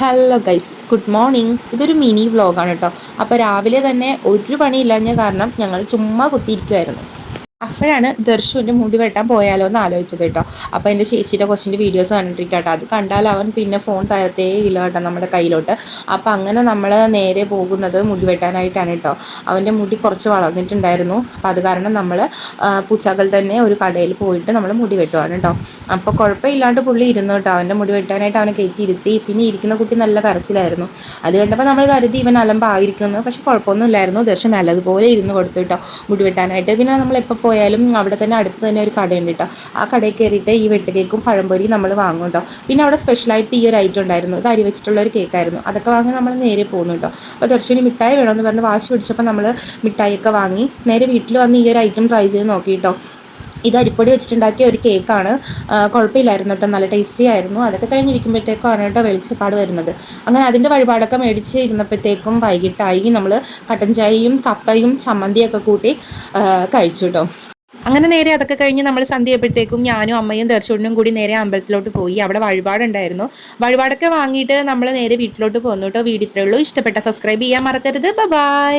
Hello guys, good morning. ഇതൊരു mini വ്ളോഗാണ് കേട്ടോ. അപ്പോൾ രാവിലെ തന്നെ ഒരു പണിയില്ലാഞ്ഞ കാരണം ഞങ്ങൾ ചുമ്മാ കുത്തിയിരിക്കുമായിരുന്നു. അപ്പോഴാണ് ദർശുവിൻ്റെ മുടി വെട്ടാൻ പോയാലോ എന്ന് ആലോചിച്ചത് കേട്ടോ. അപ്പോൾ എൻ്റെ ചേച്ചിയുടെ കൊച്ചിൻ്റെ വീഡിയോസ് കണ്ടിരിക്കുക കേട്ടോ. അത് കണ്ടാൽ അവൻ പിന്നെ ഫോൺ തരത്തേ ഇല്ല കേട്ടോ നമ്മുടെ കയ്യിലോട്ട്. അപ്പോൾ അങ്ങനെ നമ്മൾ നേരെ പോകുന്നത് മുടി വെട്ടാനായിട്ടാണ് കേട്ടോ. അവൻ്റെ മുടി കുറച്ച് വളർന്നിട്ടുണ്ടായിരുന്നു. അപ്പോൾ അത് കാരണം നമ്മൾ പൂച്ചാക്കൽ തന്നെ ഒരു കടയിൽ പോയിട്ട് നമ്മൾ മുടി വെട്ടുവാണ് കേട്ടോ. അപ്പോൾ കുഴപ്പമില്ലാണ്ട് പുള്ളി ഇരുന്നു കേട്ടോ. അവൻ്റെ മുടി വെട്ടാനായിട്ട് അവനെ കയറ്റിയിരുത്തി. പിന്നെ ഇരിക്കുന്ന കുട്ടി നല്ല കരച്ചിലായിരുന്നു. അത് കണ്ടപ്പോൾ നമ്മൾ കരുതി ഇവൻ അലമ്പായിരിക്കുന്നു. പക്ഷെ കുഴപ്പമൊന്നുമില്ലായിരുന്നു. ദർശൻ നല്ലതുപോലെ ഇരുന്ന് കൊടുത്തു കേട്ടോ മുടി വെട്ടാനായിട്ട്. പിന്നെ നമ്മൾ എപ്പോൾ പോയാലും അവിടെ തന്നെ അടുത്ത് തന്നെ ഒരു കടയുണ്ട് കേട്ടോ. ആ കടയിൽ കയറിയിട്ട് ഈ വെട്ടുകേക്കും പഴംപൊരി നമ്മൾ വാങ്ങും കേട്ടോ. പിന്നെ അവിടെ സ്പെഷ്യലായിട്ട് ഈ ഒരു ഐറ്റം ഉണ്ടായിരുന്നു. ഇത് അരി വെച്ചിട്ടുള്ള ഒരു കേക്കായിരുന്നു. അതൊക്കെ വാങ്ങി നമ്മൾ നേരെ പോകുന്നു കേട്ടോ. അപ്പോൾ ദർശന് മിഠായി വേണമെന്ന് പറഞ്ഞ് വാശി പിടിച്ചപ്പോൾ നമ്മൾ മിഠായിയൊക്കെ വാങ്ങി നേരെ വീട്ടിൽ വന്ന് ഈ ഒരു ഐറ്റം ട്രൈ ചെയ്ത് നോക്കി കേട്ടോ. ഇത് അരിപ്പൊടി വെച്ചിട്ടുണ്ടാക്കിയ ഒരു കേക്കാണ്. കുഴപ്പമില്ലായിരുന്നു കേട്ടോ, നല്ല ടേസ്റ്റി ആയിരുന്നു. അതൊക്കെ കഴിഞ്ഞിരിക്കുമ്പോഴത്തേക്കാണ് കേട്ടോ വെളിച്ചപ്പാട് വരുന്നത്. അങ്ങനെ അതിൻ്റെ വഴിപാടൊക്കെ മേടിച്ച് ഇരുന്നപ്പോഴത്തേക്കും വൈകിട്ടായി. നമ്മൾ കട്ടൻ ചായയും കപ്പയും ചമ്മന്തിയൊക്കെ കൂട്ടി കഴിച്ചു കേട്ടോ. അങ്ങനെ നേരെ അതൊക്കെ കഴിഞ്ഞ് നമ്മൾ സന്ധ്യയപ്പോഴത്തേക്കും ഞാനും അമ്മയും ദർശനും കൂടി നേരെ അമ്പലത്തിലോട്ട് പോയി. അവിടെ വഴിപാടുണ്ടായിരുന്നു. വഴിപാടൊക്കെ വാങ്ങിയിട്ട് നമ്മൾ നേരെ വീട്ടിലോട്ട് പോന്നു കേട്ടോ. വീഡിയോ ഇത്രയേ ഉള്ളൂ. ഇഷ്ടപ്പെട്ട സബ്സ്ക്രൈബ് ചെയ്യാൻ മറക്കരുത്. ബൈ.